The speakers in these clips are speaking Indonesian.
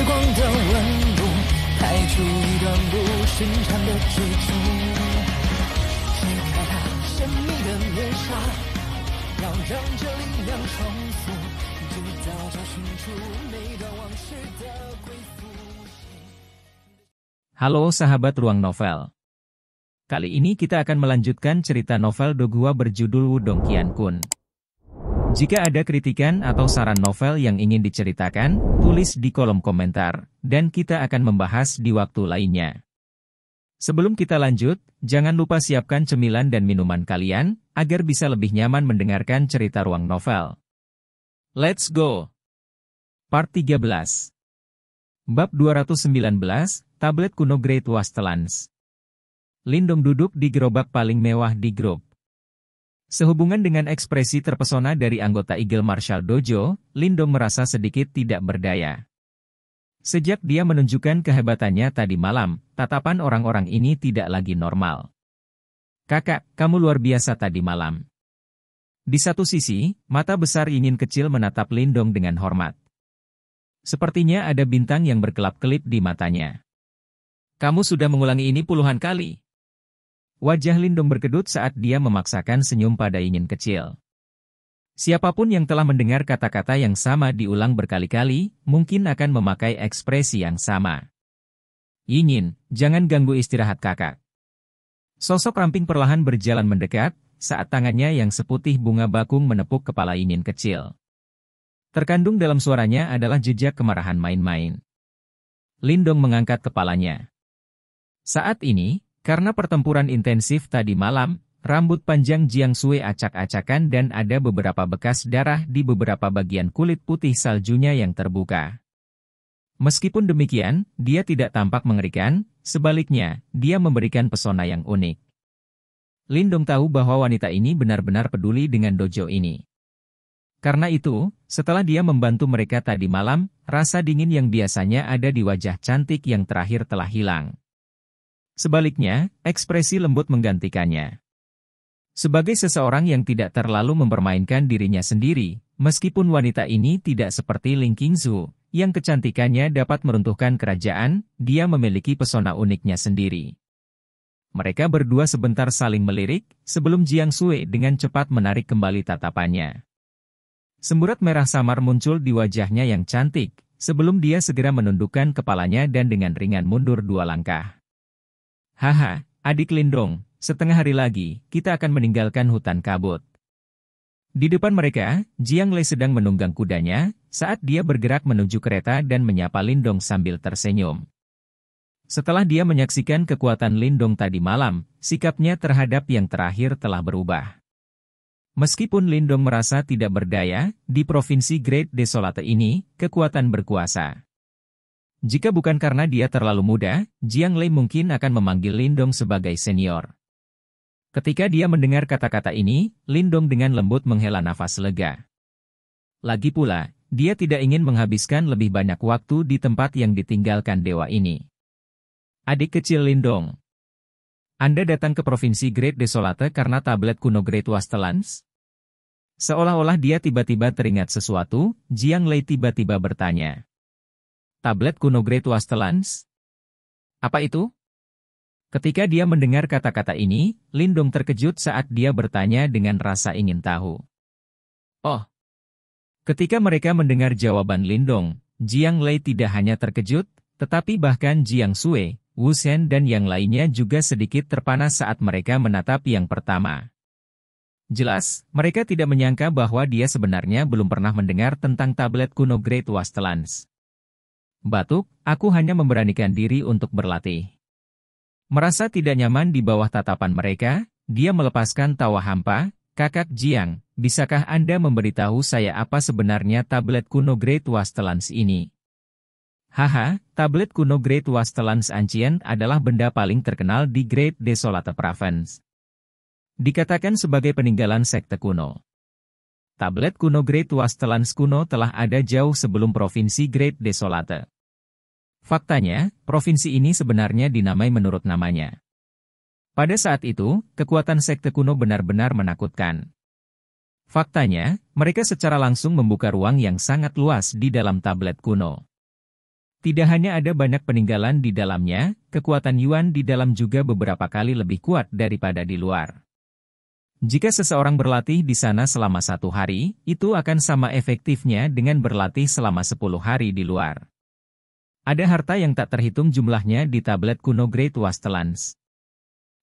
光的温度，开出一段不寻常的追逐。揭开它神秘的面纱，要让这力量重复，直到找寻出那段往事的归宿。Halo sahabat Ruang Novel. Kali ini kita akan melanjutkan cerita novel Dogua berjudul Wudong Qiankun. Jika ada kritikan atau saran novel yang ingin diceritakan, tulis di kolom komentar, dan kita akan membahas di waktu lainnya. Sebelum kita lanjut, jangan lupa siapkan cemilan dan minuman kalian, agar bisa lebih nyaman mendengarkan cerita Ruang Novel. Let's go! Part 13. Bab 219, Tablet Kuno Great Wastelands. Lindong duduk di gerobak paling mewah di grup. Sehubungan dengan ekspresi terpesona dari anggota Eagle Martial Dojo, Lindong merasa sedikit tidak berdaya. Sejak dia menunjukkan kehebatannya tadi malam, tatapan orang-orang ini tidak lagi normal. "Kakak, kamu luar biasa tadi malam." Di satu sisi, mata besar Yingin kecil menatap Lindong dengan hormat. Sepertinya ada bintang yang berkelap-kelip di matanya. "Kamu sudah mengulangi ini puluhan kali." Wajah Lindong berkedut saat dia memaksakan senyum pada Yingin kecil. Siapapun yang telah mendengar kata-kata yang sama diulang berkali-kali, mungkin akan memakai ekspresi yang sama. "Yingin, jangan ganggu istirahat kakak." Sosok ramping perlahan berjalan mendekat, saat tangannya yang seputih bunga bakung menepuk kepala Yingin kecil. Terkandung dalam suaranya adalah jejak kemarahan main-main. Lindong mengangkat kepalanya. Saat ini, karena pertempuran intensif tadi malam, rambut panjang Jiang Sui acak-acakan dan ada beberapa bekas darah di beberapa bagian kulit putih saljunya yang terbuka. Meskipun demikian, dia tidak tampak mengerikan, sebaliknya, dia memberikan pesona yang unik. Lindong tahu bahwa wanita ini benar-benar peduli dengan dojo ini. Karena itu, setelah dia membantu mereka tadi malam, rasa dingin yang biasanya ada di wajah cantik yang terakhir telah hilang. Sebaliknya, ekspresi lembut menggantikannya. Sebagai seseorang yang tidak terlalu mempermainkan dirinya sendiri, meskipun wanita ini tidak seperti Ling Qingzu, yang kecantikannya dapat meruntuhkan kerajaan, dia memiliki pesona uniknya sendiri. Mereka berdua sebentar saling melirik, sebelum Jiang Sui dengan cepat menarik kembali tatapannya. Semburat merah samar muncul di wajahnya yang cantik, sebelum dia segera menundukkan kepalanya dan dengan ringan mundur 2 langkah. "Haha, adik Lindong, setengah hari lagi, kita akan meninggalkan hutan kabut." Di depan mereka, Jiang Lei sedang menunggang kudanya, saat dia bergerak menuju kereta dan menyapa Lindong sambil tersenyum. Setelah dia menyaksikan kekuatan Lindong tadi malam, sikapnya terhadap yang terakhir telah berubah. Meskipun Lindong merasa tidak berdaya, di provinsi Great Desolate ini, kekuatan berkuasa. Jika bukan karena dia terlalu muda, Jiang Lei mungkin akan memanggil Lindong sebagai senior. Ketika dia mendengar kata-kata ini, Lindong dengan lembut menghela nafas lega. Lagi pula, dia tidak ingin menghabiskan lebih banyak waktu di tempat yang ditinggalkan dewa ini. "Adik kecil Lindong, Anda datang ke provinsi Great Desolate karena tablet kuno Great Wastelands?" Seolah-olah dia tiba-tiba teringat sesuatu, Jiang Lei tiba-tiba bertanya. "Tablet kuno Great Wastelands? Apa itu?" Ketika dia mendengar kata-kata ini, Lindong terkejut saat dia bertanya dengan rasa ingin tahu. "Oh." Ketika mereka mendengar jawaban Lindong, Jiang Lei tidak hanya terkejut, tetapi bahkan Jiang Sui, Wu Shen dan yang lainnya juga sedikit terpanas saat mereka menatap yang pertama. Jelas, mereka tidak menyangka bahwa dia sebenarnya belum pernah mendengar tentang tablet kuno Great Wastelands. "Batuk, aku hanya memberanikan diri untuk berlatih." Merasa tidak nyaman di bawah tatapan mereka, dia melepaskan tawa hampa. "Kakak Jiang, bisakah Anda memberitahu saya apa sebenarnya tablet kuno Great Wastelands ini?" "Haha, tablet kuno Great Wastelands Ancient adalah benda paling terkenal di Great Desolate Province. Dikatakan sebagai peninggalan sekte kuno. Tablet kuno Great Wastelands kuno telah ada jauh sebelum provinsi Great Desolate. Faktanya, provinsi ini sebenarnya dinamai menurut namanya. Pada saat itu, kekuatan sekte kuno benar-benar menakutkan. Faktanya, mereka secara langsung membuka ruang yang sangat luas di dalam tablet kuno. Tidak hanya ada banyak peninggalan di dalamnya, kekuatan Yuan di dalam juga beberapa kali lebih kuat daripada di luar. Jika seseorang berlatih di sana selama 1 hari, itu akan sama efektifnya dengan berlatih selama 10 hari di luar. Ada harta yang tak terhitung jumlahnya di tablet kuno Great Wastelands.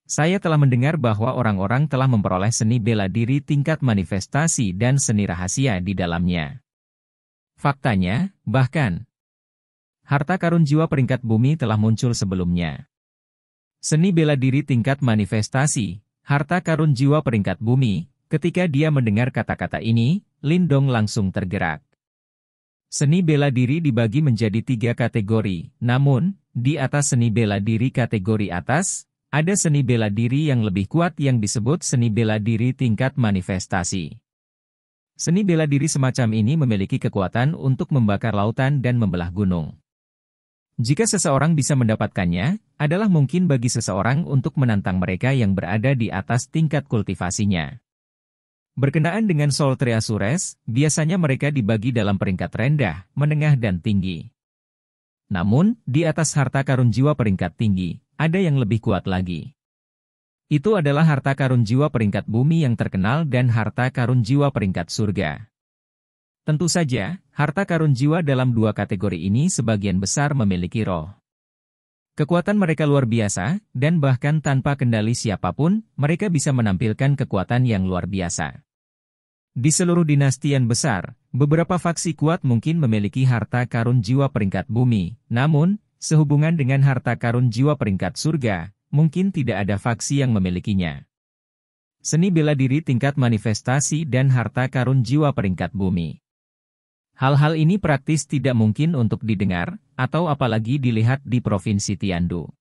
Saya telah mendengar bahwa orang-orang telah memperoleh seni bela diri tingkat manifestasi dan seni rahasia di dalamnya. Faktanya, bahkan harta karun jiwa peringkat bumi telah muncul sebelumnya. Seni bela diri tingkat manifestasi, harta karun jiwa peringkat bumi. Ketika dia mendengar kata-kata ini, Lindong langsung tergerak. Seni bela diri dibagi menjadi 3 kategori, namun, di atas seni bela diri kategori atas, ada seni bela diri yang lebih kuat yang disebut seni bela diri tingkat manifestasi. Seni bela diri semacam ini memiliki kekuatan untuk membakar lautan dan membelah gunung. Jika seseorang bisa mendapatkannya, adalah mungkin bagi seseorang untuk menantang mereka yang berada di atas tingkat kultivasinya. Berkenaan dengan Soul Treasures, biasanya mereka dibagi dalam peringkat rendah, menengah dan tinggi. Namun, di atas harta karun jiwa peringkat tinggi, ada yang lebih kuat lagi. Itu adalah harta karun jiwa peringkat bumi yang terkenal dan harta karun jiwa peringkat surga. Tentu saja, harta karun jiwa dalam 2 kategori ini sebagian besar memiliki roh. Kekuatan mereka luar biasa, dan bahkan tanpa kendali siapapun, mereka bisa menampilkan kekuatan yang luar biasa. Di seluruh dinastian besar, beberapa faksi kuat mungkin memiliki harta karun jiwa peringkat bumi, namun, sehubungan dengan harta karun jiwa peringkat surga, mungkin tidak ada faksi yang memilikinya. Seni bela diri tingkat manifestasi dan harta karun jiwa peringkat bumi. Hal-hal ini praktis tidak mungkin untuk didengar, atau apalagi dilihat di Provinsi Tiandu.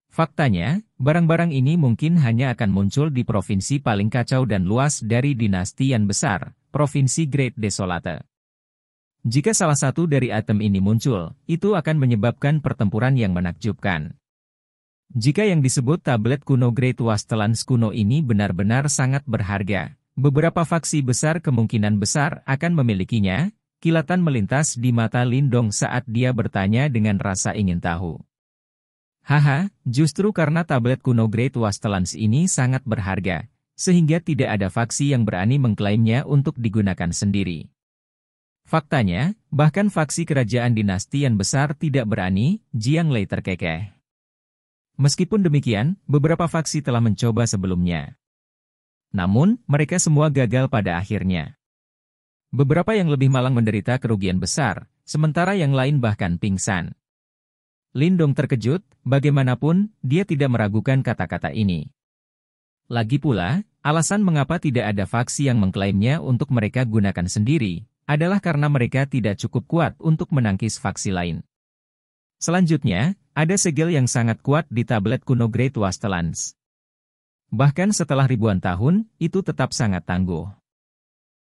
Faktanya, barang-barang ini mungkin hanya akan muncul di provinsi paling kacau dan luas dari dinasti yang besar, Provinsi Great Desolate. Jika salah satu dari item ini muncul, itu akan menyebabkan pertempuran yang menakjubkan. Jika yang disebut tablet kuno Great Wastelands kuno ini benar-benar sangat berharga, beberapa faksi besar kemungkinan besar akan memilikinya. Kilatan melintas di mata Lindong saat dia bertanya dengan rasa ingin tahu. Haha, justru karena tablet kuno Great Wastelands ini sangat berharga, sehingga tidak ada faksi yang berani mengklaimnya untuk digunakan sendiri. Faktanya, bahkan faksi kerajaan dinasti yang besar tidak berani, Jiang Lei terkekeh. Meskipun demikian, beberapa faksi telah mencoba sebelumnya. Namun, mereka semua gagal pada akhirnya. Beberapa yang lebih malang menderita kerugian besar, sementara yang lain bahkan pingsan. Lindong terkejut, bagaimanapun, dia tidak meragukan kata-kata ini. Lagi pula, alasan mengapa tidak ada faksi yang mengklaimnya untuk mereka gunakan sendiri, adalah karena mereka tidak cukup kuat untuk menangkis faksi lain. Selanjutnya, ada segel yang sangat kuat di tablet kuno Great Wastelands. Bahkan setelah ribuan tahun, itu tetap sangat tangguh.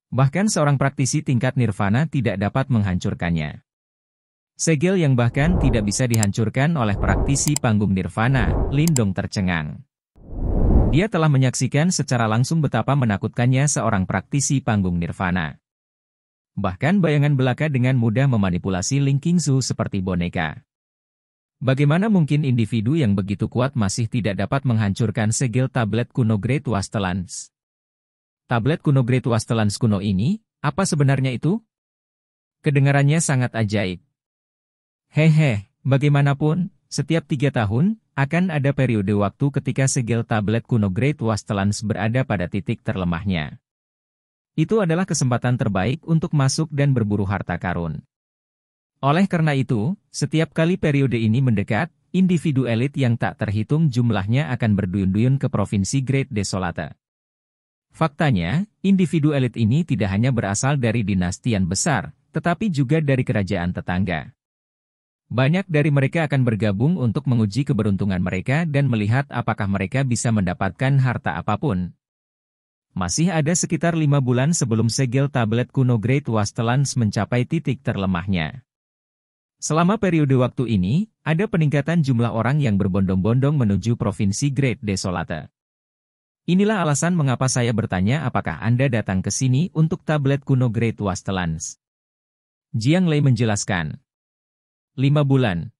Bahkan seorang praktisi tingkat nirvana tidak dapat menghancurkannya. Segel yang bahkan tidak bisa dihancurkan oleh praktisi panggung nirvana, Lindong tercengang. Dia telah menyaksikan secara langsung betapa menakutkannya seorang praktisi panggung nirvana. Bahkan bayangan belaka dengan mudah memanipulasi Ling Qingzu seperti boneka. Bagaimana mungkin individu yang begitu kuat masih tidak dapat menghancurkan segel tablet kuno Great Wastelands? Tablet kuno Great Wastelands kuno ini, apa sebenarnya itu? Kedengarannya sangat ajaib. Hehe, bagaimanapun, setiap 3 tahun, akan ada periode waktu ketika segel tablet kuno Great Wastelands berada pada titik terlemahnya. Itu adalah kesempatan terbaik untuk masuk dan berburu harta karun. Oleh karena itu, setiap kali periode ini mendekat, individu elit yang tak terhitung jumlahnya akan berduyun-duyun ke Provinsi Great Desolate. Faktanya, individu elit ini tidak hanya berasal dari dinasti yang besar, tetapi juga dari kerajaan tetangga. Banyak dari mereka akan bergabung untuk menguji keberuntungan mereka dan melihat apakah mereka bisa mendapatkan harta apapun. Masih ada sekitar 5 bulan sebelum segel tablet kuno Great Wastelands mencapai titik terlemahnya. Selama periode waktu ini, ada peningkatan jumlah orang yang berbondong-bondong menuju Provinsi Great Desolate. Inilah alasan mengapa saya bertanya apakah Anda datang ke sini untuk tablet kuno Great Wastelands. Jiang Lei menjelaskan. 5 bulan.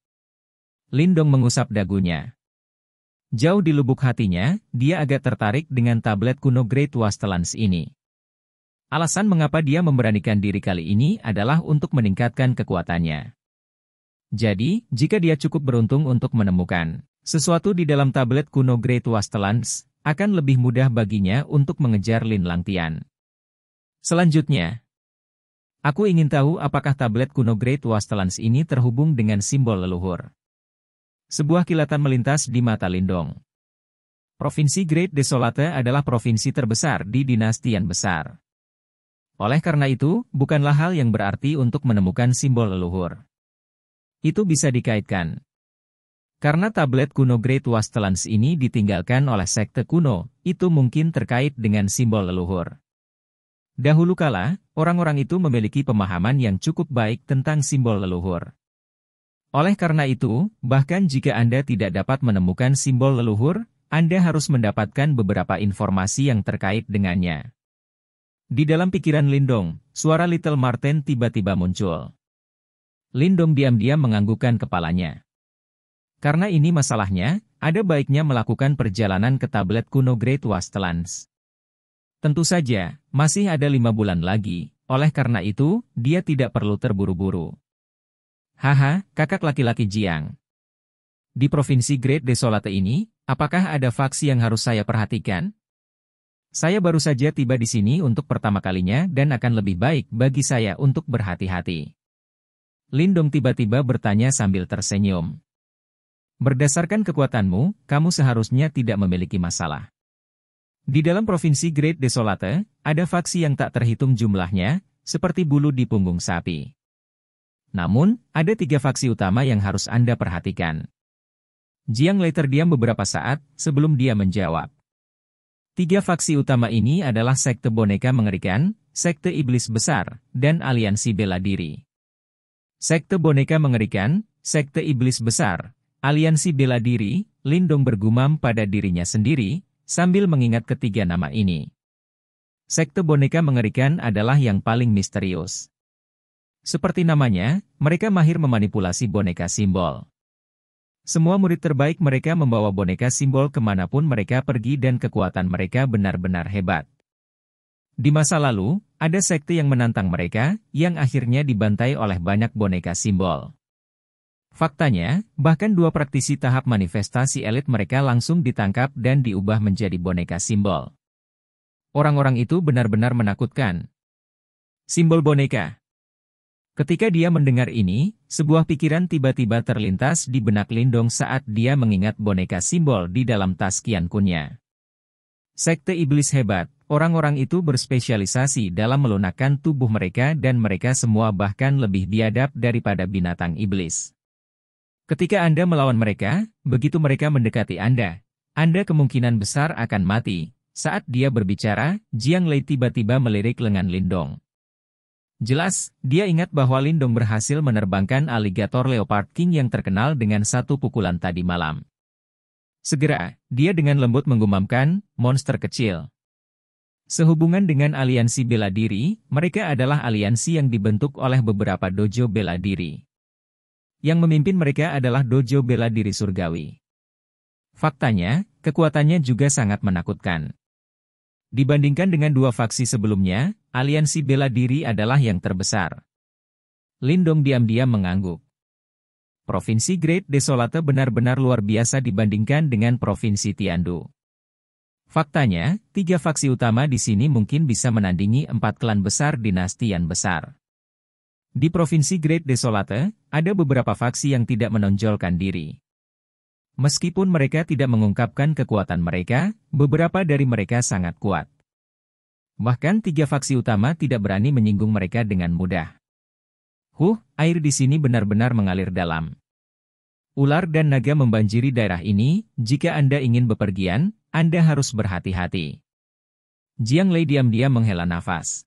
Lindong mengusap dagunya. Jauh di lubuk hatinya, dia agak tertarik dengan tablet kuno Great Wastelands ini. Alasan mengapa dia memberanikan diri kali ini adalah untuk meningkatkan kekuatannya. Jadi, jika dia cukup beruntung untuk menemukan sesuatu di dalam tablet kuno Great Wastelands, akan lebih mudah baginya untuk mengejar Lin Langtian. Selanjutnya, aku ingin tahu apakah tablet kuno Great Wastelands ini terhubung dengan simbol leluhur. Sebuah kilatan melintas di mata Lindong. Provinsi Great Desolate adalah provinsi terbesar di dinasti Yan besar. Oleh karena itu, bukanlah hal yang berarti untuk menemukan simbol leluhur. Itu bisa dikaitkan. Karena tablet kuno Great Wastelands ini ditinggalkan oleh sekte kuno, itu mungkin terkait dengan simbol leluhur. Dahulu kala, orang-orang itu memiliki pemahaman yang cukup baik tentang simbol leluhur. Oleh karena itu, bahkan jika Anda tidak dapat menemukan simbol leluhur, Anda harus mendapatkan beberapa informasi yang terkait dengannya. Di dalam pikiran Lindong, suara Little Marten tiba-tiba muncul. Lindong diam-diam menganggukkan kepalanya. Karena ini masalahnya, ada baiknya melakukan perjalanan ke tablet kuno Great Wastelands. Tentu saja, masih ada 5 bulan lagi, oleh karena itu, dia tidak perlu terburu-buru. Haha, kakak laki-laki Jiang. Di provinsi Great Desolate ini, apakah ada faksi yang harus saya perhatikan? Saya baru saja tiba di sini untuk pertama kalinya dan akan lebih baik bagi saya untuk berhati-hati. Lindong tiba-tiba bertanya sambil tersenyum. Berdasarkan kekuatanmu, kamu seharusnya tidak memiliki masalah. Di dalam provinsi Great Desolate, ada faksi yang tak terhitung jumlahnya, seperti bulu di punggung sapi. Namun, ada 3 faksi utama yang harus Anda perhatikan. Jiang Lei terdiam beberapa saat sebelum dia menjawab. 3 faksi utama ini adalah sekte boneka mengerikan, sekte iblis besar, dan aliansi bela diri. Sekte boneka mengerikan, sekte iblis besar, aliansi bela diri, Lindong bergumam pada dirinya sendiri, sambil mengingat ketiga nama ini. Sekte boneka mengerikan adalah yang paling misterius. Seperti namanya, mereka mahir memanipulasi boneka simbol. Semua murid terbaik mereka membawa boneka simbol kemanapun mereka pergi dan kekuatan mereka benar-benar hebat. Di masa lalu, ada sekte yang menantang mereka, yang akhirnya dibantai oleh banyak boneka simbol. Faktanya, bahkan 2 praktisi tahap manifestasi elit mereka langsung ditangkap dan diubah menjadi boneka simbol. Orang-orang itu benar-benar menakutkan. Simbol boneka. Ketika dia mendengar ini, sebuah pikiran tiba-tiba terlintas di benak Lindong saat dia mengingat boneka simbol di dalam tas Qiankunnya. Sekte iblis hebat, orang-orang itu berspesialisasi dalam melunakkan tubuh mereka dan mereka semua bahkan lebih biadab daripada binatang iblis. Ketika Anda melawan mereka, begitu mereka mendekati Anda kemungkinan besar akan mati. Saat dia berbicara, Jiang Lei tiba-tiba melirik lengan Lindong. Jelas, dia ingat bahwa Lindong berhasil menerbangkan aligator Leopard King yang terkenal dengan 1 pukulan tadi malam. Segera, dia dengan lembut menggumamkan, monster kecil. Sehubungan dengan aliansi bela diri, mereka adalah aliansi yang dibentuk oleh beberapa dojo bela diri. Yang memimpin mereka adalah dojo bela diri surgawi. Faktanya, kekuatannya juga sangat menakutkan. Dibandingkan dengan 2 faksi sebelumnya, aliansi bela diri adalah yang terbesar. Lindong diam-diam mengangguk. Provinsi Great Desolate benar-benar luar biasa dibandingkan dengan Provinsi Tiandu. Faktanya, 3 faksi utama di sini mungkin bisa menandingi 4 klan besar dinasti Yan besar. Di Provinsi Great Desolate, ada beberapa faksi yang tidak menonjolkan diri. Meskipun mereka tidak mengungkapkan kekuatan mereka, beberapa dari mereka sangat kuat. Bahkan 3 faksi utama tidak berani menyinggung mereka dengan mudah. Air di sini benar-benar mengalir dalam. Ular dan naga membanjiri daerah ini, jika Anda ingin bepergian, Anda harus berhati-hati. Jiang Lei diam-diam menghela nafas.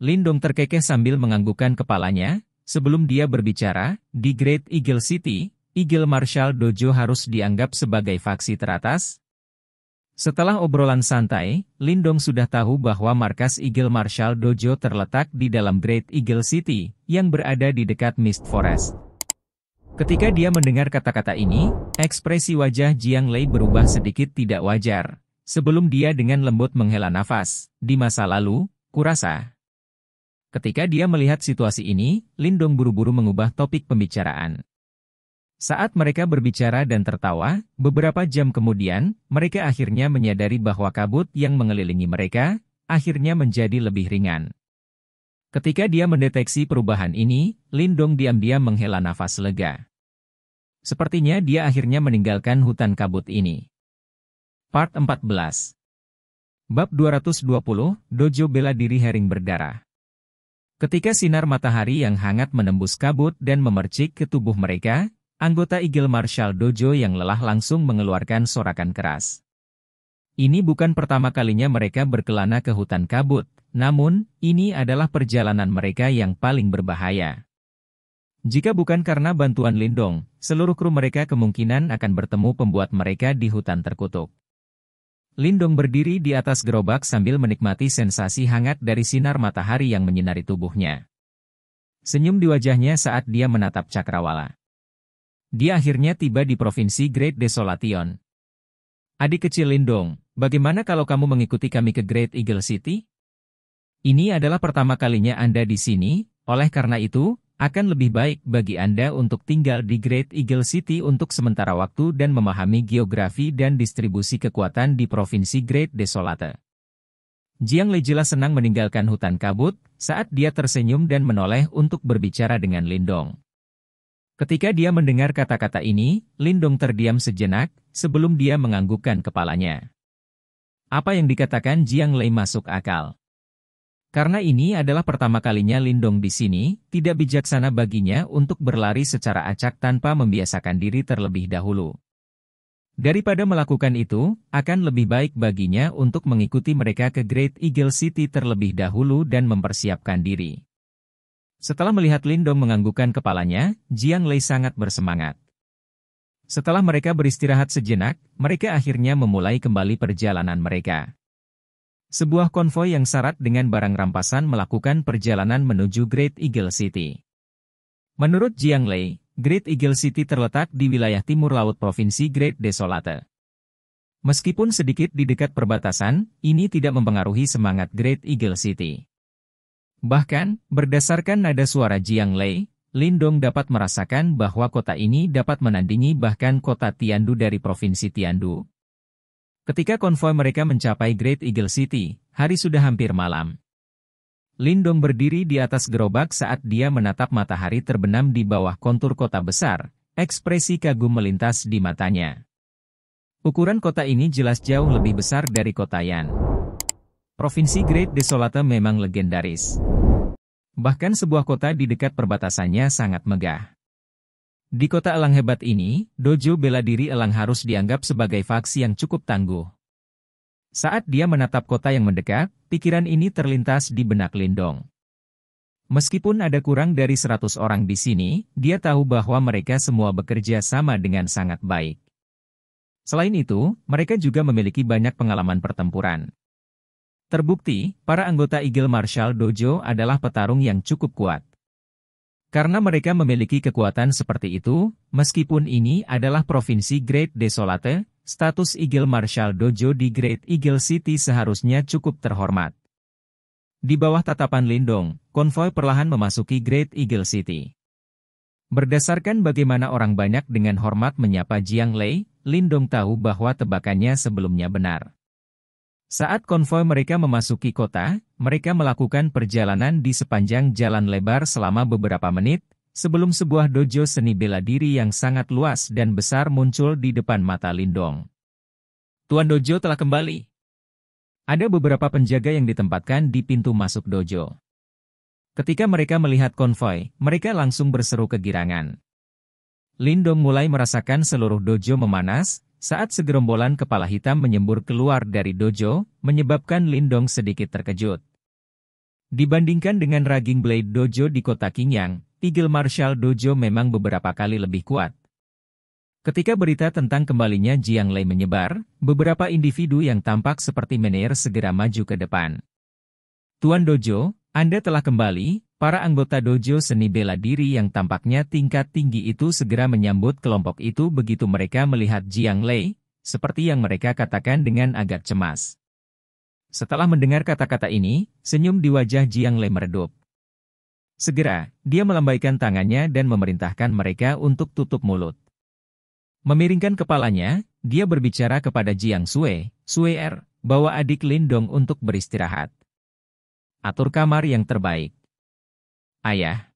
Lindong terkekeh sambil menganggukkan kepalanya, sebelum dia berbicara, di Great Eagle City, Eagle Martial Dojo harus dianggap sebagai faksi teratas? Setelah obrolan santai, Lindong sudah tahu bahwa markas Eagle Martial Dojo terletak di dalam Great Eagle City, yang berada di dekat Mist Forest. Ketika dia mendengar kata-kata ini, ekspresi wajah Jiang Lei berubah sedikit tidak wajar. Sebelum dia dengan lembut menghela nafas, di masa lalu, kurasa. Ketika dia melihat situasi ini, Lindong buru-buru mengubah topik pembicaraan. Saat mereka berbicara dan tertawa, beberapa jam kemudian, mereka akhirnya menyadari bahwa kabut yang mengelilingi mereka, akhirnya menjadi lebih ringan. Ketika dia mendeteksi perubahan ini, Lindong diam-diam menghela nafas lega. Sepertinya dia akhirnya meninggalkan hutan kabut ini. Part 14. Bab 220, Dojo Bela Diri Hering Berdarah. Ketika sinar matahari yang hangat menembus kabut dan memercik ke tubuh mereka, anggota Eagle Martial Dojo yang lelah langsung mengeluarkan sorakan keras. Ini bukan pertama kalinya mereka berkelana ke hutan kabut, namun, ini adalah perjalanan mereka yang paling berbahaya. Jika bukan karena bantuan Lindong, seluruh kru mereka kemungkinan akan bertemu pembuat mereka di hutan terkutuk. Lindong berdiri di atas gerobak sambil menikmati sensasi hangat dari sinar matahari yang menyinari tubuhnya. Senyum di wajahnya saat dia menatap cakrawala. Dia akhirnya tiba di provinsi Great Desolation. Adik kecil Lindong, bagaimana kalau kamu mengikuti kami ke Great Eagle City? Ini adalah pertama kalinya Anda di sini, oleh karena itu, akan lebih baik bagi Anda untuk tinggal di Great Eagle City untuk sementara waktu dan memahami geografi dan distribusi kekuatan di Provinsi Great Desolate. Jiang Lei jelas senang meninggalkan hutan kabut, saat dia tersenyum dan menoleh untuk berbicara dengan Lindong. Ketika dia mendengar kata-kata ini, Lindong terdiam sejenak, sebelum dia menganggukkan kepalanya. Apa yang dikatakan Jiang Lei masuk akal. Karena ini adalah pertama kalinya Lindong di sini, tidak bijaksana baginya untuk berlari secara acak tanpa membiasakan diri terlebih dahulu. Daripada melakukan itu, akan lebih baik baginya untuk mengikuti mereka ke Great Eagle City terlebih dahulu dan mempersiapkan diri. Setelah melihat Lindong menganggukkan kepalanya, Jiang Lei sangat bersemangat. Setelah mereka beristirahat sejenak, mereka akhirnya memulai kembali perjalanan mereka. Sebuah konvoi yang syarat dengan barang rampasan melakukan perjalanan menuju Great Eagle City. Menurut Jiang Lei, Great Eagle City terletak di wilayah timur laut Provinsi Great Desolate. Meskipun sedikit di dekat perbatasan, ini tidak mempengaruhi semangat Great Eagle City. Bahkan, berdasarkan nada suara Jiang Lei, Lindong dapat merasakan bahwa kota ini dapat menandingi bahkan kota Tiandu dari Provinsi Tiandu. Ketika konvoi mereka mencapai Great Eagle City, hari sudah hampir malam. Lindong berdiri di atas gerobak saat dia menatap matahari terbenam di bawah kontur kota besar, ekspresi kagum melintas di matanya. Ukuran kota ini jelas jauh lebih besar dari kota Yan. Provinsi Great Desolate memang legendaris. Bahkan sebuah kota di dekat perbatasannya sangat megah. Di kota elang hebat ini, Dojo Bela Diri Elang harus dianggap sebagai faksi yang cukup tangguh. Saat dia menatap kota yang mendekat, pikiran ini terlintas di benak Lindong. Meskipun ada kurang dari 100 orang di sini, dia tahu bahwa mereka semua bekerja sama dengan sangat baik. Selain itu, mereka juga memiliki banyak pengalaman pertempuran. Terbukti, para anggota Eagle Martial Dojo adalah petarung yang cukup kuat. Karena mereka memiliki kekuatan seperti itu, meskipun ini adalah provinsi Great Desolate, status Eagle Martial Dojo di Great Eagle City seharusnya cukup terhormat. Di bawah tatapan Lindong, konvoi perlahan memasuki Great Eagle City. Berdasarkan bagaimana orang banyak dengan hormat menyapa Jiang Lei, Lindong tahu bahwa tebakannya sebelumnya benar. Saat konvoi mereka memasuki kota, mereka melakukan perjalanan di sepanjang jalan lebar selama beberapa menit, sebelum sebuah dojo seni bela diri yang sangat luas dan besar muncul di depan mata Lindong. Tuan Dojo telah kembali. Ada beberapa penjaga yang ditempatkan di pintu masuk dojo. Ketika mereka melihat konvoi, mereka langsung berseru kegirangan. Lindong mulai merasakan seluruh dojo memanas, saat segerombolan kepala hitam menyembur keluar dari dojo, menyebabkan Lindong sedikit terkejut. Dibandingkan dengan Raging Blade Dojo di kota Qingyang, Eagle Martial Dojo memang beberapa kali lebih kuat. Ketika berita tentang kembalinya Jiang Lei menyebar, beberapa individu yang tampak seperti menir segera maju ke depan. Tuan Dojo, Anda telah kembali, para anggota dojo seni bela diri yang tampaknya tingkat tinggi itu segera menyambut kelompok itu begitu mereka melihat Jiang Lei, seperti yang mereka katakan dengan agak cemas. Setelah mendengar kata-kata ini, senyum di wajah Jiang Lei meredup. Segera, dia melambaikan tangannya dan memerintahkan mereka untuk tutup mulut. Memiringkan kepalanya, dia berbicara kepada Jiang Sui, "Sui-er, bawa adik Lindong untuk beristirahat. Atur kamar yang terbaik." "Ayah."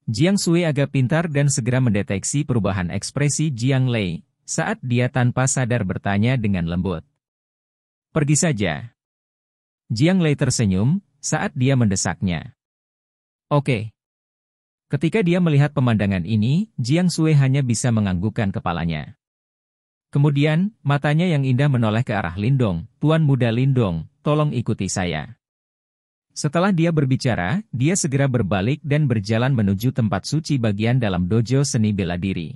Jiang Sui agak pintar dan segera mendeteksi perubahan ekspresi Jiang Lei saat dia tanpa sadar bertanya dengan lembut. "Pergi saja." Jiang Lei tersenyum saat dia mendesaknya. "Oke." Ketika dia melihat pemandangan ini, Jiang Sui hanya bisa menganggukkan kepalanya. Kemudian, matanya yang indah menoleh ke arah Lindong. "Tuan muda Lindong, tolong ikuti saya." Setelah dia berbicara, dia segera berbalik dan berjalan menuju tempat suci bagian dalam dojo seni bela diri.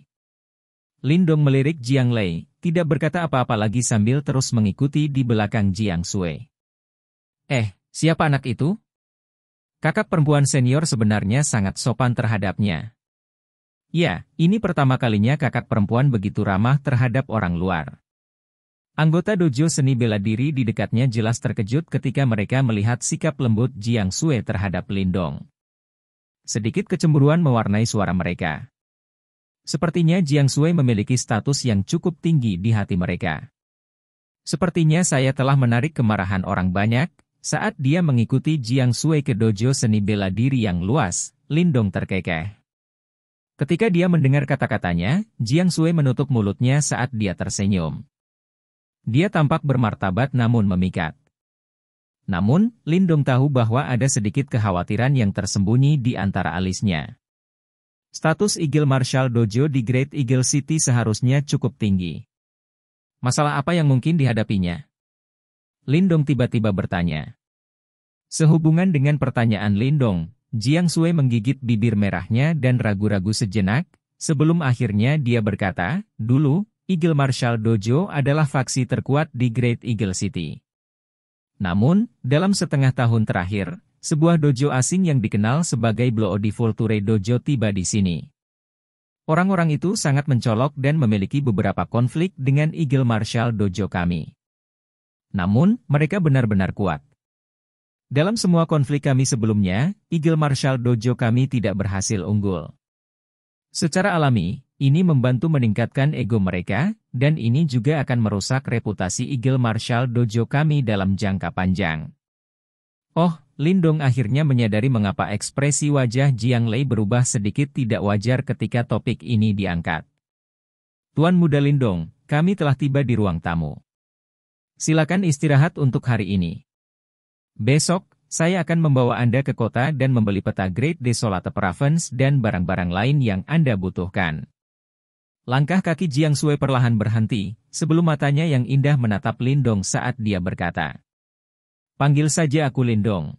Lindong melirik Jiang Lei, tidak berkata apa-apa lagi sambil terus mengikuti di belakang Jiang Sui. Siapa anak itu?" Kakak perempuan senior sebenarnya sangat sopan terhadapnya. Ya, ini pertama kalinya kakak perempuan begitu ramah terhadap orang luar. Anggota dojo seni bela diri di dekatnya jelas terkejut ketika mereka melihat sikap lembut Jiang Sui terhadap Lindong. Sedikit kecemburuan mewarnai suara mereka. Sepertinya Jiang Sui memiliki status yang cukup tinggi di hati mereka. "Sepertinya saya telah menarik kemarahan orang banyak." Saat dia mengikuti Jiang Sui ke dojo seni bela diri yang luas, Lindong terkekeh. Ketika dia mendengar kata-katanya, Jiang Sui menutup mulutnya saat dia tersenyum. Dia tampak bermartabat namun memikat. Namun, Lindong tahu bahwa ada sedikit kekhawatiran yang tersembunyi di antara alisnya. Status Eagle Martial Dojo di Great Eagle City seharusnya cukup tinggi. Masalah apa yang mungkin dihadapinya? Lindong tiba-tiba bertanya. Sehubungan dengan pertanyaan Lindong, Jiang Sui menggigit bibir merahnya dan ragu-ragu sejenak, sebelum akhirnya dia berkata, "Dulu, Eagle Martial Dojo adalah faksi terkuat di Great Eagle City. Namun, dalam setengah tahun terakhir, sebuah dojo asing yang dikenal sebagai Blue Devolture Dojo tiba di sini. Orang-orang itu sangat mencolok dan memiliki beberapa konflik dengan Eagle Martial Dojo kami. Namun, mereka benar-benar kuat. Dalam semua konflik kami sebelumnya, Eagle Martial Dojo kami tidak berhasil unggul. Secara alami, ini membantu meningkatkan ego mereka, dan ini juga akan merusak reputasi Eagle Martial Dojo kami dalam jangka panjang." Oh, Lindong akhirnya menyadari mengapa ekspresi wajah Jiang Lei berubah sedikit tidak wajar ketika topik ini diangkat. "Tuan muda Lindong, kami telah tiba di ruang tamu. Silakan istirahat untuk hari ini. Besok, saya akan membawa Anda ke kota dan membeli peta Great Desolate Province dan barang-barang lain yang Anda butuhkan." Langkah kaki Jiang Sui perlahan berhenti, sebelum matanya yang indah menatap Lindong saat dia berkata, "Panggil saja aku Lindong."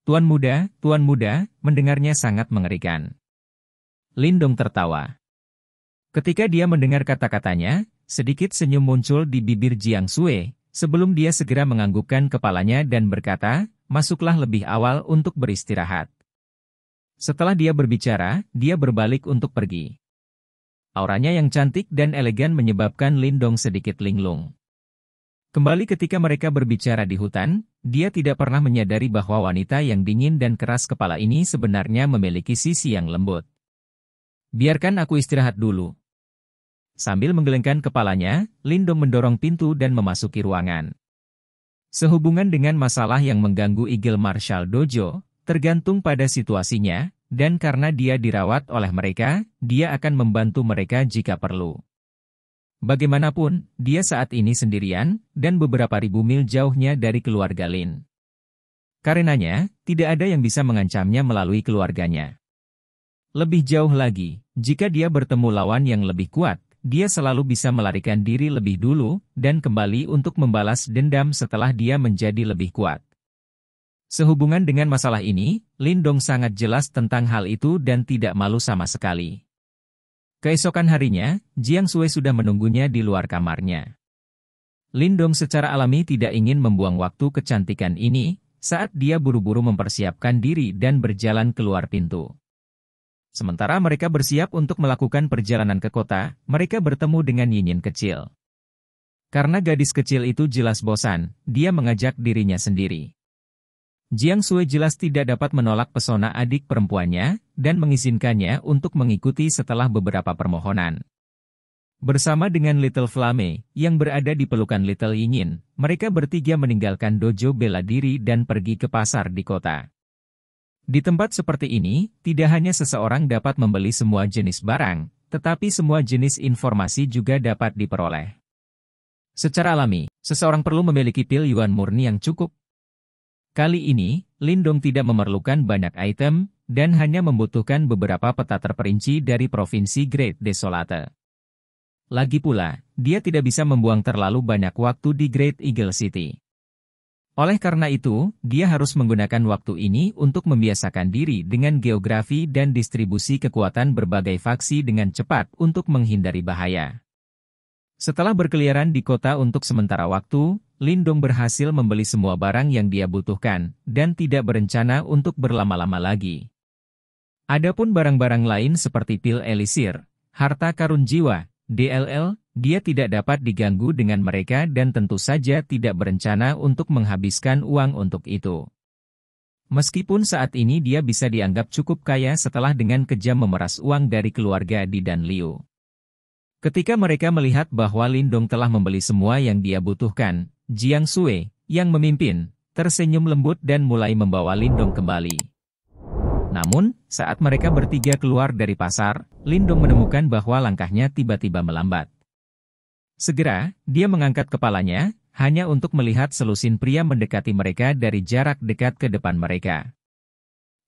Tuan muda, mendengarnya sangat mengerikan. Lindong tertawa. Ketika dia mendengar kata-katanya, sedikit senyum muncul di bibir Jiang Sui, sebelum dia segera menganggukkan kepalanya dan berkata, "Masuklah lebih awal untuk beristirahat." Setelah dia berbicara, dia berbalik untuk pergi. Auranya yang cantik dan elegan menyebabkan Lindong sedikit linglung. Kembali ketika mereka berbicara di hutan, dia tidak pernah menyadari bahwa wanita yang dingin dan keras kepala ini sebenarnya memiliki sisi yang lembut. "Biarkan aku istirahat dulu." Sambil menggelengkan kepalanya, Lindong mendorong pintu dan memasuki ruangan. Sehubungan dengan masalah yang mengganggu Eagle Martial Dojo, tergantung pada situasinya, dan karena dia dirawat oleh mereka, dia akan membantu mereka jika perlu. Bagaimanapun, dia saat ini sendirian, dan beberapa ribu mil jauhnya dari keluarga Lin. Karenanya, tidak ada yang bisa mengancamnya melalui keluarganya. Lebih jauh lagi, jika dia bertemu lawan yang lebih kuat, dia selalu bisa melarikan diri lebih dulu, dan kembali untuk membalas dendam setelah dia menjadi lebih kuat. Sehubungan dengan masalah ini, Lindong sangat jelas tentang hal itu dan tidak malu sama sekali. Keesokan harinya, Jiang Sui sudah menunggunya di luar kamarnya. Lindong secara alami tidak ingin membuang waktu kecantikan ini, saat dia buru-buru mempersiapkan diri dan berjalan keluar pintu. Sementara mereka bersiap untuk melakukan perjalanan ke kota, mereka bertemu dengan Yinyin kecil. Karena gadis kecil itu jelas bosan, dia mengajak dirinya sendiri. Jiang Sui jelas tidak dapat menolak pesona adik perempuannya, dan mengizinkannya untuk mengikuti setelah beberapa permohonan. Bersama dengan Little Flame, yang berada di pelukan Little Yinyin, mereka bertiga meninggalkan dojo bela diri dan pergi ke pasar di kota. Di tempat seperti ini, tidak hanya seseorang dapat membeli semua jenis barang, tetapi semua jenis informasi juga dapat diperoleh. Secara alami, seseorang perlu memiliki pil yuan murni yang cukup. Kali ini, Lindong tidak memerlukan banyak item, dan hanya membutuhkan beberapa peta terperinci dari Provinsi Great Desolate. Lagi pula, dia tidak bisa membuang terlalu banyak waktu di Great Eagle City. Oleh karena itu, dia harus menggunakan waktu ini untuk membiasakan diri dengan geografi dan distribusi kekuatan berbagai faksi dengan cepat untuk menghindari bahaya. Setelah berkeliaran di kota untuk sementara waktu, Lindong berhasil membeli semua barang yang dia butuhkan, dan tidak berencana untuk berlama-lama lagi. Adapun barang-barang lain seperti pil elisir, harta karun jiwa, DLL, dia tidak dapat diganggu dengan mereka dan tentu saja tidak berencana untuk menghabiskan uang untuk itu. Meskipun saat ini dia bisa dianggap cukup kaya setelah dengan kejam memeras uang dari keluarga Di dan Liu. Ketika mereka melihat bahwa Lindong telah membeli semua yang dia butuhkan, Jiang Sui, yang memimpin, tersenyum lembut dan mulai membawa Lindong kembali. Namun, saat mereka bertiga keluar dari pasar, Lindong menemukan bahwa langkahnya tiba-tiba melambat. Segera, dia mengangkat kepalanya, hanya untuk melihat selusin pria mendekati mereka dari jarak dekat ke depan mereka.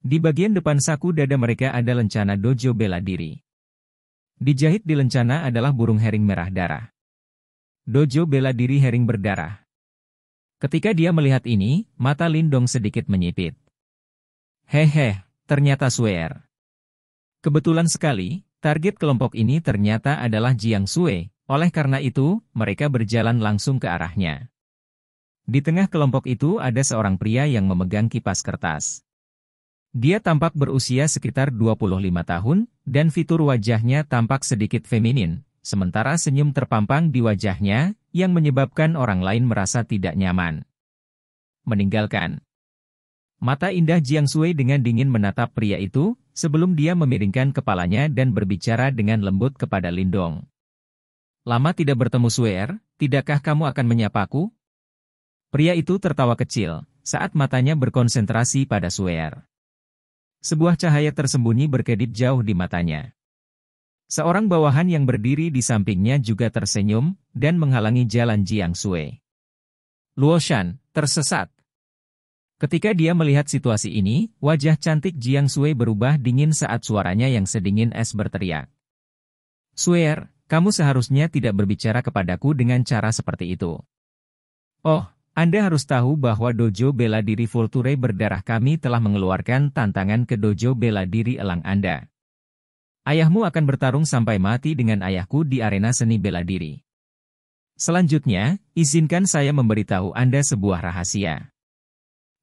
Di bagian depan saku dada mereka ada lencana dojo bela diri. Dijahit di lencana adalah burung hering merah darah. Dojo bela diri hering berdarah. Ketika dia melihat ini, mata Lindong sedikit menyipit. Hehe, ternyata Suer. Kebetulan sekali, target kelompok ini ternyata adalah Jiang Sui. Oleh karena itu, mereka berjalan langsung ke arahnya. Di tengah kelompok itu ada seorang pria yang memegang kipas kertas. Dia tampak berusia sekitar 25 tahun, dan fitur wajahnya tampak sedikit feminin, sementara senyum terpampang di wajahnya, yang menyebabkan orang lain merasa tidak nyaman. Meninggalkan. Mata indah Jiang Sui dengan dingin menatap pria itu, sebelum dia memiringkan kepalanya dan berbicara dengan lembut kepada Lindong. Lama tidak bertemu Suer, tidakkah kamu akan menyapaku? Pria itu tertawa kecil, saat matanya berkonsentrasi pada Suer. Sebuah cahaya tersembunyi berkedip jauh di matanya. Seorang bawahan yang berdiri di sampingnya juga tersenyum, dan menghalangi jalan Jiang Sui. Luoshan, tersesat. Ketika dia melihat situasi ini, wajah cantik Jiang Sui berubah dingin saat suaranya yang sedingin es berteriak. Suer, kamu seharusnya tidak berbicara kepadaku dengan cara seperti itu. Oh, Anda harus tahu bahwa dojo bela diri Vulture berdarah kami telah mengeluarkan tantangan ke dojo bela diri elang Anda. Ayahmu akan bertarung sampai mati dengan ayahku di arena seni bela diri. Selanjutnya, izinkan saya memberitahu Anda sebuah rahasia.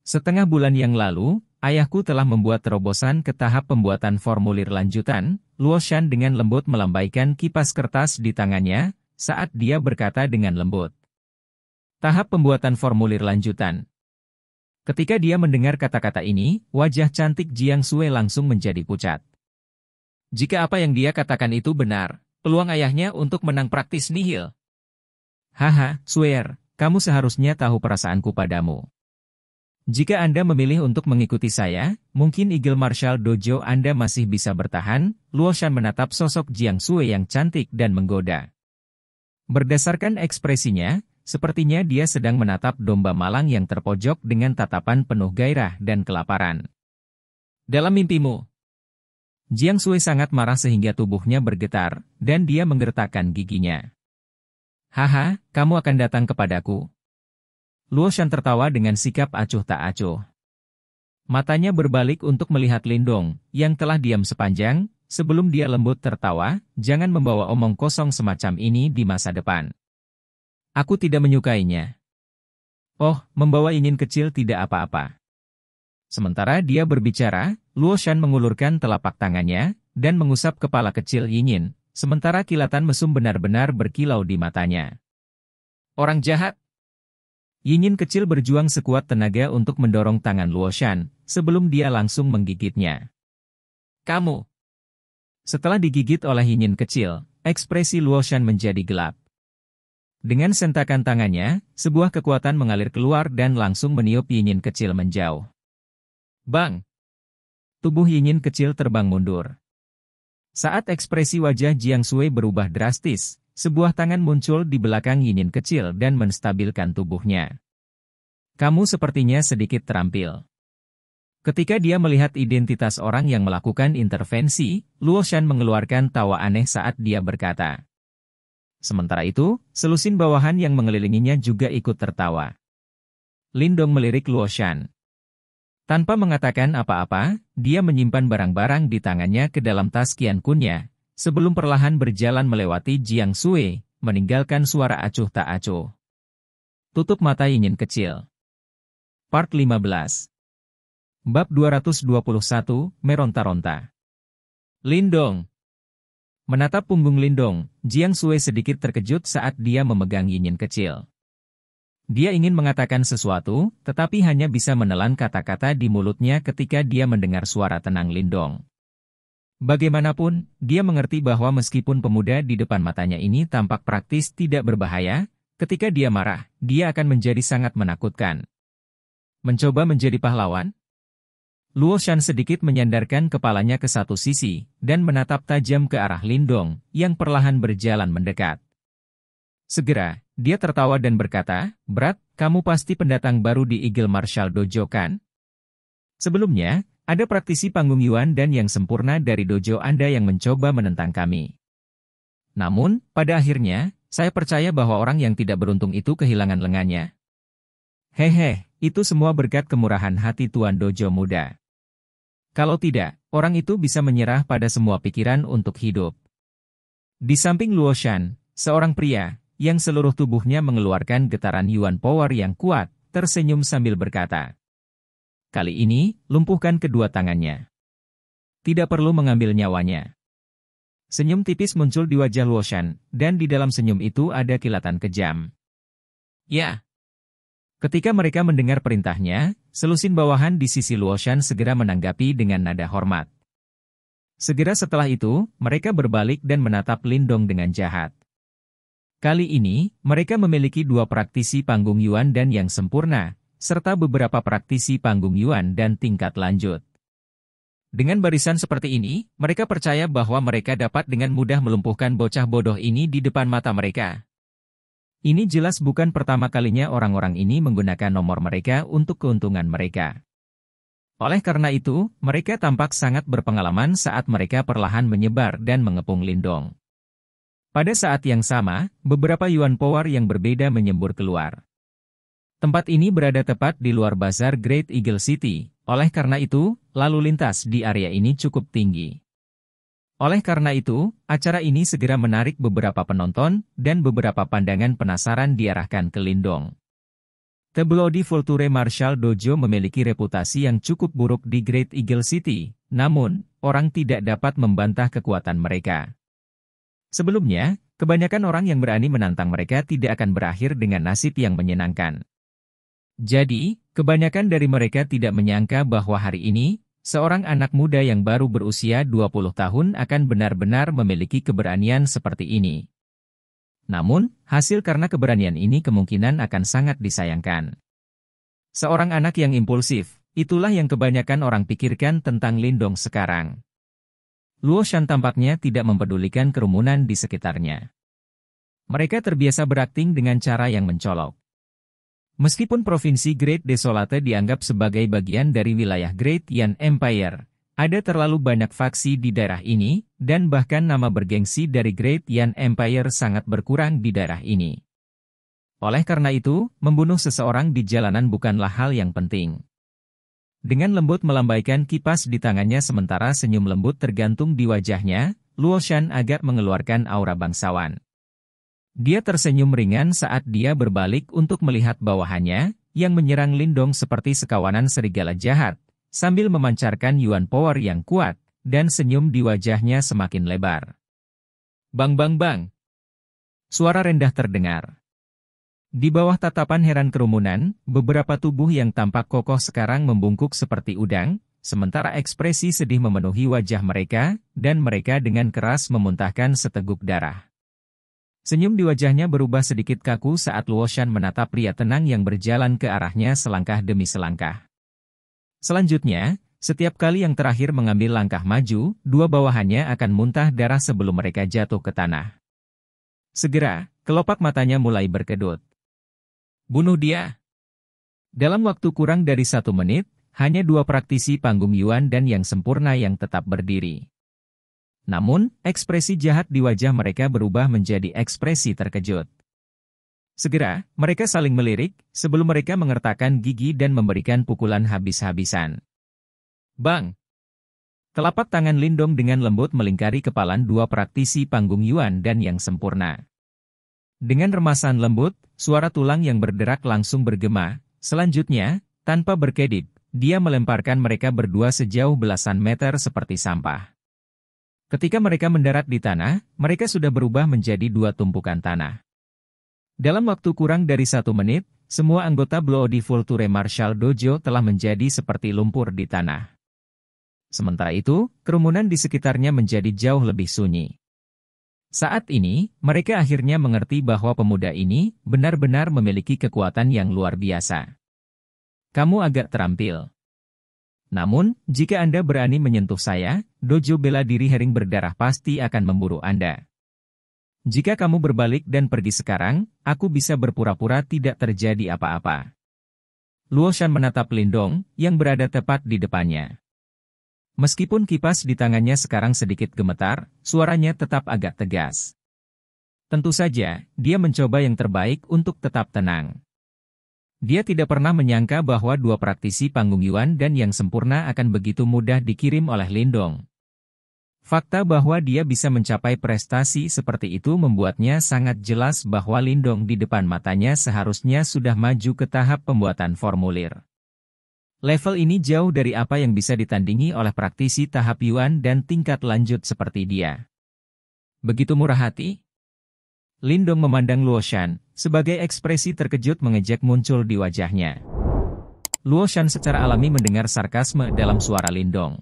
Setengah bulan yang lalu, ayahku telah membuat terobosan ke tahap pembuatan formulir lanjutan. Luoshan dengan lembut melambaikan kipas kertas di tangannya, saat dia berkata dengan lembut. Tahap pembuatan formulir lanjutan. Ketika dia mendengar kata-kata ini, wajah cantik Jiang Sui langsung menjadi pucat. Jika apa yang dia katakan itu benar, peluang ayahnya untuk menang praktis nihil. Haha, Suer, kamu seharusnya tahu perasaanku padamu. Jika Anda memilih untuk mengikuti saya, mungkin Eagle Martial Dojo Anda masih bisa bertahan. Luoshan menatap sosok Jiang Sui yang cantik dan menggoda. Berdasarkan ekspresinya, sepertinya dia sedang menatap domba malang yang terpojok dengan tatapan penuh gairah dan kelaparan. Dalam mimpimu, Jiang Sui sangat marah sehingga tubuhnya bergetar, dan dia menggertakkan giginya. Haha, kamu akan datang kepadaku. Luoshan tertawa dengan sikap acuh tak acuh. Matanya berbalik untuk melihat Lindong, yang telah diam sepanjang, sebelum dia lembut tertawa, jangan membawa omong kosong semacam ini di masa depan. Aku tidak menyukainya. Oh, membawa ingin kecil tidak apa-apa. Sementara dia berbicara, Luo Shan mengulurkan telapak tangannya, dan mengusap kepala kecil Yinyin, sementara kilatan mesum benar-benar berkilau di matanya. Orang jahat! Yinyin kecil berjuang sekuat tenaga untuk mendorong tangan Luo Shan, sebelum dia langsung menggigitnya. Kamu! Setelah digigit oleh Yinyin kecil, ekspresi Luo Shan menjadi gelap. Dengan sentakan tangannya, sebuah kekuatan mengalir keluar dan langsung meniup Yinyin kecil menjauh. Bang! Tubuh Yinyin kecil terbang mundur. Saat ekspresi wajah Jiang Sui berubah drastis, sebuah tangan muncul di belakang Yinyin kecil dan menstabilkan tubuhnya. Kamu sepertinya sedikit terampil. Ketika dia melihat identitas orang yang melakukan intervensi, Luo Shan mengeluarkan tawa aneh saat dia berkata. Sementara itu, selusin bawahan yang mengelilinginya juga ikut tertawa. Lindong melirik Luo Shan. Tanpa mengatakan apa-apa, dia menyimpan barang-barang di tangannya ke dalam tas Qian Kunnya, sebelum perlahan berjalan melewati Jiang Sui, meninggalkan suara acuh tak acuh. Tutup mata Yinyin kecil. Part 15. Bab 221, Meronta-ronta. Lindong. Menatap punggung Lindong, Jiang Sui sedikit terkejut saat dia memegang Yinyin kecil. Dia ingin mengatakan sesuatu, tetapi hanya bisa menelan kata-kata di mulutnya ketika dia mendengar suara tenang Lindong. Bagaimanapun, dia mengerti bahwa meskipun pemuda di depan matanya ini tampak praktis tidak berbahaya, ketika dia marah, dia akan menjadi sangat menakutkan. Mencoba menjadi pahlawan? Luo Shan sedikit menyandarkan kepalanya ke satu sisi, dan menatap tajam ke arah Lindong, yang perlahan berjalan mendekat. Segera, dia tertawa dan berkata, "Brat, kamu pasti pendatang baru di Eagle Martial Dojo kan? Sebelumnya, ada praktisi panggung Yuan dan yang sempurna dari dojo Anda yang mencoba menentang kami. Namun, pada akhirnya, saya percaya bahwa orang yang tidak beruntung itu kehilangan lengannya. Hehe, itu semua berkat kemurahan hati Tuan Dojo muda. Kalau tidak, orang itu bisa menyerah pada semua pikiran untuk hidup." Di samping Luo Shan, seorang pria, yang seluruh tubuhnya mengeluarkan getaran Yuan Power yang kuat, tersenyum sambil berkata. Kali ini, lumpuhkan kedua tangannya. Tidak perlu mengambil nyawanya. Senyum tipis muncul di wajah Luo Shan, dan di dalam senyum itu ada kilatan kejam. Ya. Ketika mereka mendengar perintahnya, selusin bawahan di sisi Luo Shan segera menanggapi dengan nada hormat. Segera setelah itu, mereka berbalik dan menatap Lindong dengan jahat. Kali ini, mereka memiliki dua praktisi panggung Yuan dan yang sempurna, serta beberapa praktisi panggung Yuan dan tingkat lanjut. Dengan barisan seperti ini, mereka percaya bahwa mereka dapat dengan mudah melumpuhkan bocah bodoh ini di depan mata mereka. Ini jelas bukan pertama kalinya orang-orang ini menggunakan nomor mereka untuk keuntungan mereka. Oleh karena itu, mereka tampak sangat berpengalaman saat mereka perlahan menyebar dan mengepung Lindong. Pada saat yang sama, beberapa Yuan Power yang berbeda menyembur keluar. Tempat ini berada tepat di luar bazar Great Eagle City, oleh karena itu, lalu lintas di area ini cukup tinggi. Oleh karena itu, acara ini segera menarik beberapa penonton, dan beberapa pandangan penasaran diarahkan ke Lindong. The Bloody Vulture Martial Dojo memiliki reputasi yang cukup buruk di Great Eagle City, namun, orang tidak dapat membantah kekuatan mereka. Sebelumnya, kebanyakan orang yang berani menantang mereka tidak akan berakhir dengan nasib yang menyenangkan. Jadi, kebanyakan dari mereka tidak menyangka bahwa hari ini, seorang anak muda yang baru berusia 20 tahun akan benar-benar memiliki keberanian seperti ini. Namun, hasil karena keberanian ini kemungkinan akan sangat disayangkan. Seorang anak yang impulsif, itulah yang kebanyakan orang pikirkan tentang Lindong sekarang. Luo Shan tampaknya tidak mempedulikan kerumunan di sekitarnya. Mereka terbiasa berakting dengan cara yang mencolok. Meskipun provinsi Great Desolate dianggap sebagai bagian dari wilayah Great Yan Empire, ada terlalu banyak faksi di daerah ini, dan bahkan nama bergengsi dari Great Yan Empire sangat berkurang di daerah ini. Oleh karena itu, membunuh seseorang di jalanan bukanlah hal yang penting. Dengan lembut melambaikan kipas di tangannya sementara senyum lembut tergantung di wajahnya, Luo Shan agak mengeluarkan aura bangsawan. Dia tersenyum ringan saat dia berbalik untuk melihat bawahannya, yang menyerang Lindong seperti sekawanan serigala jahat, sambil memancarkan Yuan Power yang kuat, dan senyum di wajahnya semakin lebar. Bang bang bang. Suara rendah terdengar. Di bawah tatapan heran kerumunan, beberapa tubuh yang tampak kokoh sekarang membungkuk seperti udang, sementara ekspresi sedih memenuhi wajah mereka, dan mereka dengan keras memuntahkan seteguk darah. Senyum di wajahnya berubah sedikit kaku saat Luo Shan menatap pria tenang yang berjalan ke arahnya selangkah demi selangkah. Selanjutnya, setiap kali yang terakhir mengambil langkah maju, dua bawahannya akan muntah darah sebelum mereka jatuh ke tanah. Segera, kelopak matanya mulai berkedut. Bunuh dia! Dalam waktu kurang dari 1 menit, hanya 2 praktisi panggung Yuan dan yang sempurna yang tetap berdiri. Namun, ekspresi jahat di wajah mereka berubah menjadi ekspresi terkejut. Segera, mereka saling melirik, sebelum mereka mengertakkan gigi dan memberikan pukulan habis-habisan. Bang! Telapak tangan Lindong dengan lembut melingkari kepalan 2 praktisi panggung Yuan dan yang sempurna. Dengan remasan lembut, suara tulang yang berderak langsung bergema. Selanjutnya, tanpa berkedip, dia melemparkan mereka berdua sejauh belasan meter seperti sampah. Ketika mereka mendarat di tanah, mereka sudah berubah menjadi 2 tumpukan tanah. Dalam waktu kurang dari 1 menit, semua anggota Bloody Vulture Martial Dojo telah menjadi seperti lumpur di tanah. Sementara itu, kerumunan di sekitarnya menjadi jauh lebih sunyi. Saat ini, mereka akhirnya mengerti bahwa pemuda ini benar-benar memiliki kekuatan yang luar biasa. Kamu agak terampil. Namun, jika Anda berani menyentuh saya, dojo bela diri Hering Berdarah pasti akan memburu Anda. Jika kamu berbalik dan pergi sekarang, aku bisa berpura-pura tidak terjadi apa-apa. Luo Shan menatap Lindong, yang berada tepat di depannya. Meskipun kipas di tangannya sekarang sedikit gemetar, suaranya tetap agak tegas. Tentu saja, dia mencoba yang terbaik untuk tetap tenang. Dia tidak pernah menyangka bahwa 2 praktisi panggung Yuan dan yang sempurna akan begitu mudah dikirim oleh Lindong. Fakta bahwa dia bisa mencapai prestasi seperti itu membuatnya sangat jelas bahwa Lindong di depan matanya seharusnya sudah maju ke tahap pembuatan formulir. Level ini jauh dari apa yang bisa ditandingi oleh praktisi tahap Yuan dan tingkat lanjut seperti dia. Begitu murah hati? Lindong memandang Luo Shan, sebagai ekspresi terkejut mengejek muncul di wajahnya. Luo Shan secara alami mendengar sarkasme dalam suara Lindong.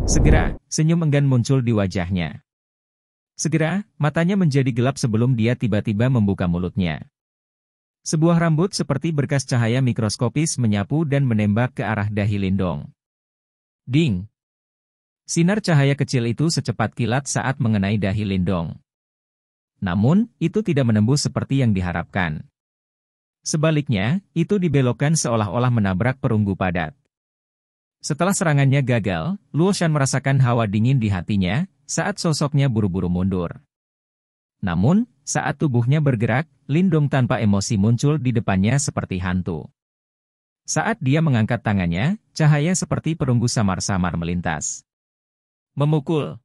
Segera, senyum enggan muncul di wajahnya. Segera, matanya menjadi gelap sebelum dia tiba-tiba membuka mulutnya. Sebuah rambut seperti berkas cahaya mikroskopis menyapu dan menembak ke arah dahi Lindong. Ding! Sinar cahaya kecil itu secepat kilat saat mengenai dahi Lindong. Namun, itu tidak menembus seperti yang diharapkan. Sebaliknya, itu dibelokkan seolah-olah menabrak perunggu padat. Setelah serangannya gagal, Luo Shan merasakan hawa dingin di hatinya, saat sosoknya buru-buru mundur. Namun, saat tubuhnya bergerak, Lindong tanpa emosi muncul di depannya seperti hantu. Saat dia mengangkat tangannya, cahaya seperti perunggu samar-samar melintas. Memukul.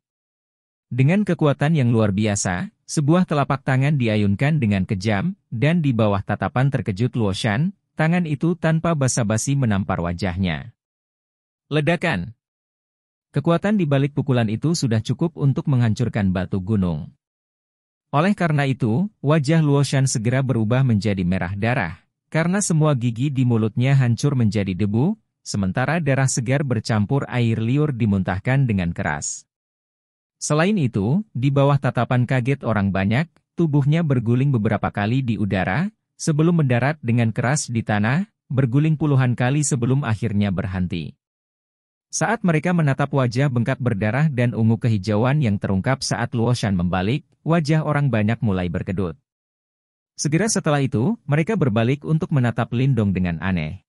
Dengan kekuatan yang luar biasa, sebuah telapak tangan diayunkan dengan kejam, dan di bawah tatapan terkejut Luo Shan, tangan itu tanpa basa-basi menampar wajahnya. Ledakan. Kekuatan di balik pukulan itu sudah cukup untuk menghancurkan batu gunung. Oleh karena itu, wajah Luo Shan segera berubah menjadi merah darah, karena semua gigi di mulutnya hancur menjadi debu, sementara darah segar bercampur air liur dimuntahkan dengan keras. Selain itu, di bawah tatapan kaget orang banyak, tubuhnya berguling beberapa kali di udara, sebelum mendarat dengan keras di tanah, berguling puluhan kali sebelum akhirnya berhenti. Saat mereka menatap wajah bengkak berdarah dan ungu kehijauan yang terungkap saat Luo Shan membalik, wajah orang banyak mulai berkedut. Segera setelah itu, mereka berbalik untuk menatap Lindong dengan aneh.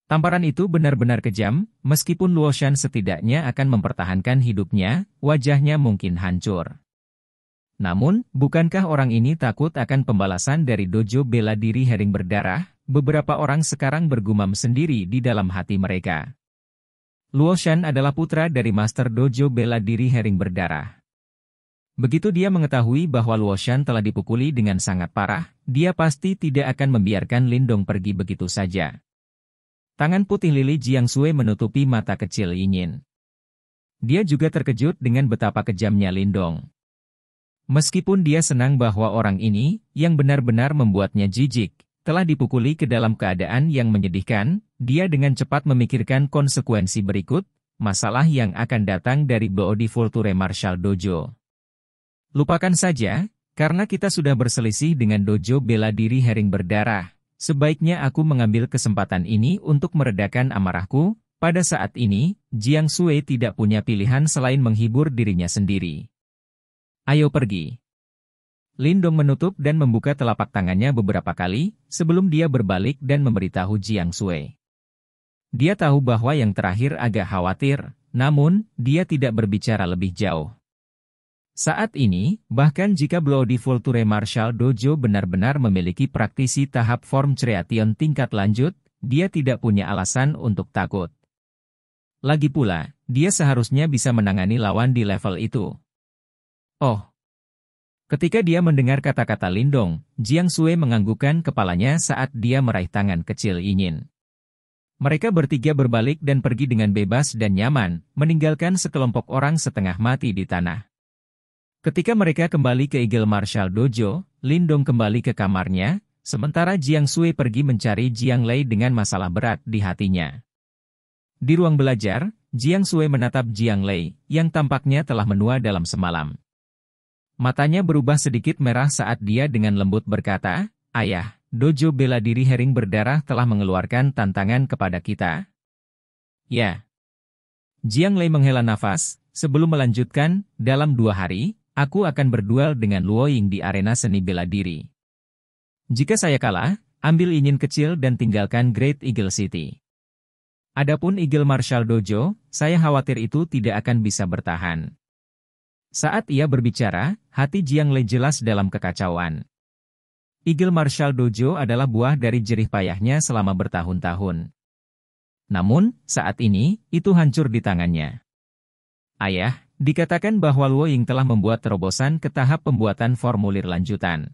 Tamparan itu benar-benar kejam, meskipun Luo Shan setidaknya akan mempertahankan hidupnya, wajahnya mungkin hancur. Namun, bukankah orang ini takut akan pembalasan dari dojo bela diri Hering Berdarah? Beberapa orang sekarang bergumam sendiri di dalam hati mereka. Luo Shan adalah putra dari Master Dojo Bela Diri Hering Berdarah. Begitu dia mengetahui bahwa Luo Shan telah dipukuli dengan sangat parah, dia pasti tidak akan membiarkan Lindong pergi begitu saja. Tangan putih lili Jiang Sui menutupi mata kecil Yinyin. Dia juga terkejut dengan betapa kejamnya Lindong. Meskipun dia senang bahwa orang ini, yang benar-benar membuatnya jijik, telah dipukuli ke dalam keadaan yang menyedihkan, dia dengan cepat memikirkan konsekuensi berikut, masalah yang akan datang dari Bloody Vulture Martial Dojo. Lupakan saja, karena kita sudah berselisih dengan dojo bela diri Hering Berdarah. Sebaiknya aku mengambil kesempatan ini untuk meredakan amarahku. Pada saat ini, Jiang Sui tidak punya pilihan selain menghibur dirinya sendiri. Ayo pergi. Lindong menutup dan membuka telapak tangannya beberapa kali, sebelum dia berbalik dan memberitahu Jiang Sui. Dia tahu bahwa yang terakhir agak khawatir, namun, dia tidak berbicara lebih jauh. Saat ini, bahkan jika Bloody Vulture Martial Dojo benar-benar memiliki praktisi tahap form Creation tingkat lanjut, dia tidak punya alasan untuk takut. Lagi pula, dia seharusnya bisa menangani lawan di level itu. Oh. Ketika dia mendengar kata-kata Lindong, Jiang Sui menganggukkan kepalanya saat dia meraih tangan kecil Yinyin. Mereka bertiga berbalik dan pergi dengan bebas dan nyaman, meninggalkan sekelompok orang setengah mati di tanah. Ketika mereka kembali ke Eagle Martial Dojo, Lindong kembali ke kamarnya, sementara Jiang Sui pergi mencari Jiang Lei dengan masalah berat di hatinya. Di ruang belajar, Jiang Sui menatap Jiang Lei, yang tampaknya telah menua dalam semalam. Matanya berubah sedikit merah saat dia dengan lembut berkata, "Ayah, dojo bela diri Hering Berdarah telah mengeluarkan tantangan kepada kita." Ya. Jiang Lei menghela nafas, sebelum melanjutkan, dalam 2 hari, aku akan berduel dengan Luo Ying di arena seni bela diri. Jika saya kalah, ambil Yinyin kecil dan tinggalkan Great Eagle City. Adapun Eagle Martial Dojo, saya khawatir itu tidak akan bisa bertahan. Saat ia berbicara, hati Jiang Lei jelas dalam kekacauan. Eagle Martial Dojo adalah buah dari jerih payahnya selama bertahun-tahun. Namun, saat ini, itu hancur di tangannya. Ayah, dikatakan bahwa Luo Ying telah membuat terobosan ke tahap pembuatan formulir lanjutan.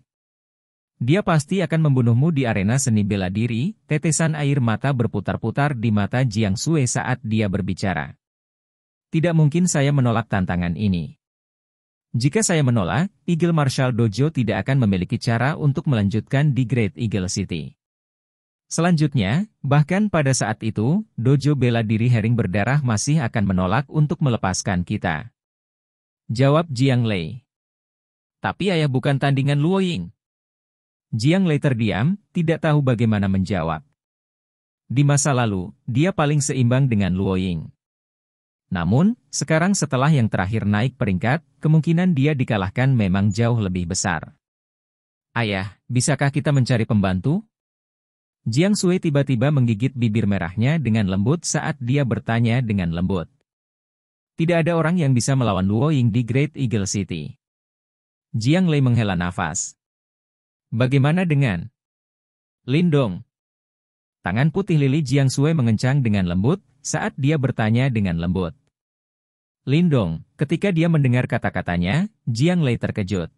Dia pasti akan membunuhmu di arena seni bela diri. Tetesan air mata berputar-putar di mata Jiang Sui saat dia berbicara. Tidak mungkin saya menolak tantangan ini. Jika saya menolak, Eagle Martial Dojo tidak akan memiliki cara untuk melanjutkan di Great Eagle City. Selanjutnya, bahkan pada saat itu, dojo bela diri Hering Berdarah masih akan menolak untuk melepaskan kita. Jawab Jiang Lei. Tapi ayah bukan tandingan Luo Ying. Jiang Lei terdiam, tidak tahu bagaimana menjawab. Di masa lalu, dia paling seimbang dengan Luo Ying. Namun, sekarang setelah yang terakhir naik peringkat, kemungkinan dia dikalahkan memang jauh lebih besar. Ayah, bisakah kita mencari pembantu? Jiang Sui tiba-tiba menggigit bibir merahnya dengan lembut saat dia bertanya dengan lembut. Tidak ada orang yang bisa melawan Luo Ying di Great Eagle City. Jiang Lei menghela nafas. Bagaimana dengan Lindong? Tangan putih lili Jiang Sui mengencang dengan lembut saat dia bertanya dengan lembut. Lindong, ketika dia mendengar kata-katanya, Jiang Lei terkejut.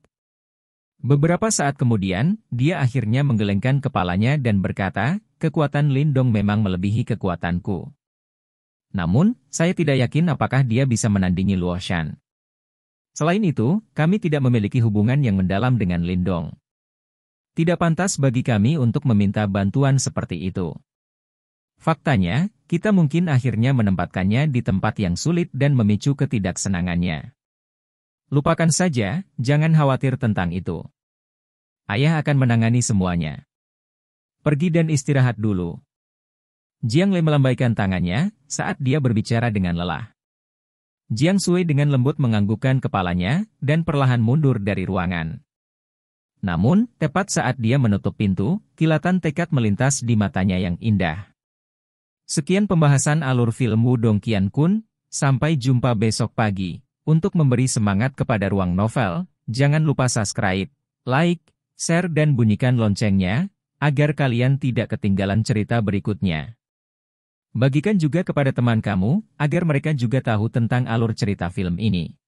Beberapa saat kemudian, dia akhirnya menggelengkan kepalanya dan berkata, kekuatan Lindong memang melebihi kekuatanku. Namun, saya tidak yakin apakah dia bisa menandingi Luo Shan. Selain itu, kami tidak memiliki hubungan yang mendalam dengan Lindong. Tidak pantas bagi kami untuk meminta bantuan seperti itu. Faktanya, kita mungkin akhirnya menempatkannya di tempat yang sulit dan memicu ketidaksenangannya. Lupakan saja, jangan khawatir tentang itu. Ayah akan menangani semuanya. Pergi dan istirahat dulu. Jiang Lei melambaikan tangannya saat dia berbicara dengan lelah. Jiang Sui dengan lembut menganggukkan kepalanya dan perlahan mundur dari ruangan. Namun, tepat saat dia menutup pintu, kilatan tekad melintas di matanya yang indah. Sekian pembahasan alur film Wudong Qiankun, sampai jumpa besok pagi. Untuk memberi semangat kepada Ruang Novel, jangan lupa subscribe, like, share dan bunyikan loncengnya, agar kalian tidak ketinggalan cerita berikutnya. Bagikan juga kepada teman kamu, agar mereka juga tahu tentang alur cerita film ini.